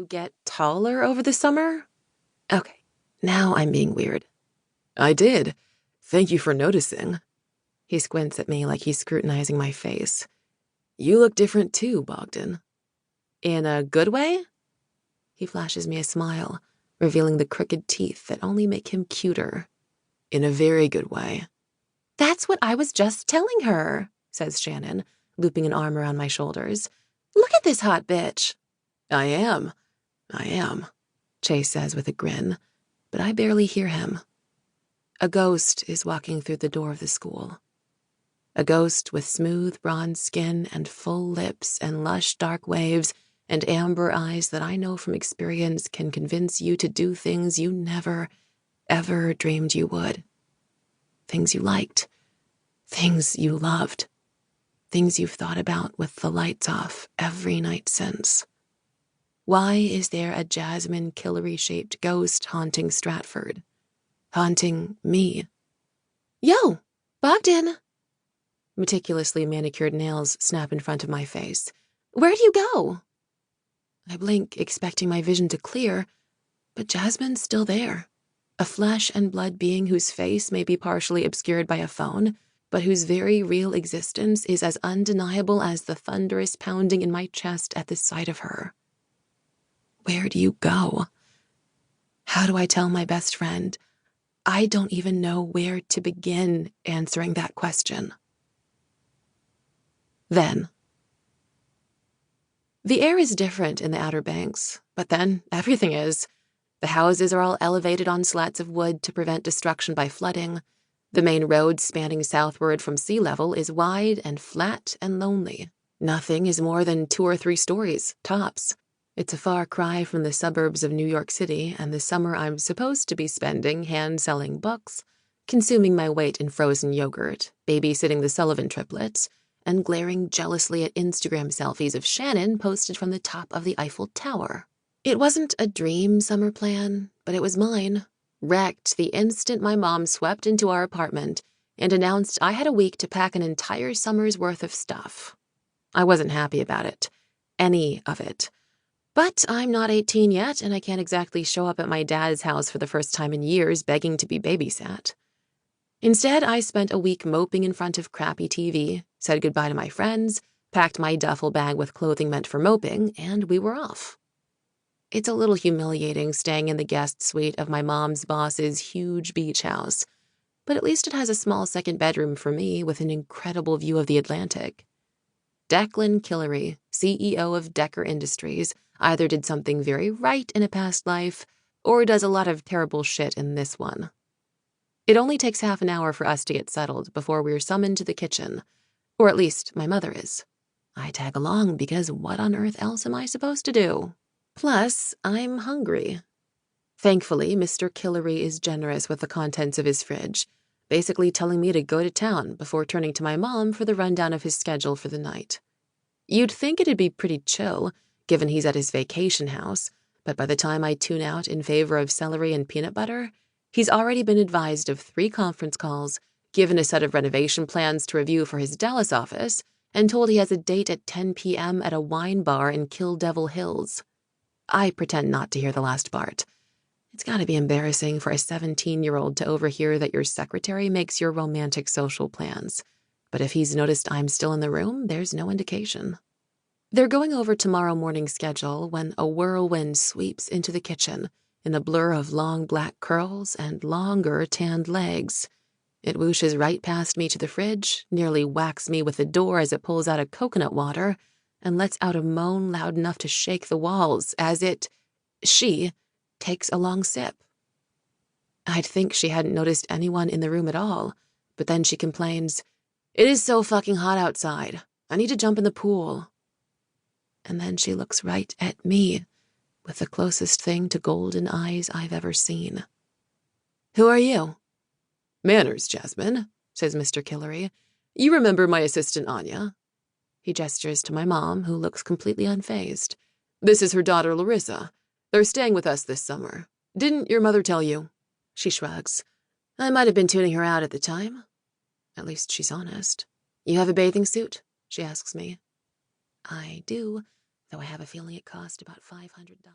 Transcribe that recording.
get taller over the summer? Okay, now I'm being weird. I did. Thank you for noticing. He squints at me like he's scrutinizing my face. You look different too, Bogdan. In a good way? He flashes me a smile, revealing the crooked teeth that only make him cuter. In a very good way. That's what I was just telling her, says Shannon, looping an arm around my shoulders. Look at this hot bitch. I am, Chase says with a grin, but I barely hear him. A ghost is walking through the door of the school. A ghost with smooth bronze skin and full lips and lush dark waves and amber eyes that I know from experience can convince you to do things you never, ever dreamed you would. Things you liked. Things you loved. Things you've thought about with the lights off every night since. Why is there a jasmine Killary-shaped ghost haunting Stratford? Haunting me? Yo, Bogdan! Meticulously manicured nails snap in front of my face. Where do you go? I blink, expecting my vision to clear, but Jasmine's still there. A flesh and blood being whose face may be partially obscured by a phone, but whose very real existence is as undeniable as the thunderous pounding in my chest at the sight of her. Where do you go? How do I tell my best friend? I don't even know where to begin answering that question. Then. The air is different in the Outer Banks, but then everything is. The houses are all elevated on slats of wood to prevent destruction by flooding. The main road spanning southward from sea level is wide and flat and lonely. Nothing is more than 2 or 3 stories, tops. It's a far cry from the suburbs of New York City and the summer I'm supposed to be spending hand-selling books, consuming my weight in frozen yogurt, babysitting the Sullivan triplets, and glaring jealously at Instagram selfies of Shannon posted from the top of the Eiffel Tower. It wasn't a dream summer plan, but it was mine. Wrecked the instant my mom swept into our apartment and announced I had a week to pack an entire summer's worth of stuff. I wasn't happy about it. Any of it. But I'm not 18 yet, and I can't exactly show up at my dad's house for the first time in years begging to be babysat. Instead, I spent a week moping in front of crappy TV, said goodbye to my friends, packed my duffel bag with clothing meant for moping, and we were off. It's a little humiliating staying in the guest suite of my mom's boss's huge beach house, but at least it has a small second bedroom for me with an incredible view of the Atlantic. Declan Killary, CEO of Decker Industries, either did something very right in a past life or does a lot of terrible shit in this one. It only takes half an hour for us to get settled before we're summoned to the kitchen, or at least my mother is. I tag along because what on earth else am I supposed to do? Plus, I'm hungry. Thankfully, Mr. Killary is generous with the contents of his fridge, basically telling me to go to town before turning to my mom for the rundown of his schedule for the night. You'd think it'd be pretty chill, given he's at his vacation house, but by the time I tune out in favor of celery and peanut butter, he's already been advised of 3 conference calls, given a set of renovation plans to review for his Dallas office, and told he has a date at 10 p.m. at a wine bar in Kill Devil Hills. I pretend not to hear the last part. It's gotta be embarrassing for a 17-year-old to overhear that your secretary makes your romantic social plans. But if he's noticed I'm still in the room, there's no indication. They're going over tomorrow morning's schedule when a whirlwind sweeps into the kitchen in a blur of long black curls and longer tanned legs. It whooshes right past me to the fridge, nearly whacks me with the door as it pulls out a coconut water, and lets out a moan loud enough to shake the walls as she takes a long sip. I'd think she hadn't noticed anyone in the room at all, but then she complains, "It is so fucking hot outside. I need to jump in the pool." And then she looks right at me, with the closest thing to golden eyes I've ever seen. "Who are you?" "Manners, Jasmine," says Mr. Killary. "You remember my assistant Anya?" He gestures to my mom, who looks completely unfazed. "This is her daughter, Larissa. They're staying with us this summer. Didn't your mother tell you?" She shrugs. "I might have been tuning her out at the time." At least she's honest. "You have a bathing suit?" she asks me. I do, though I have a feeling it cost about $500.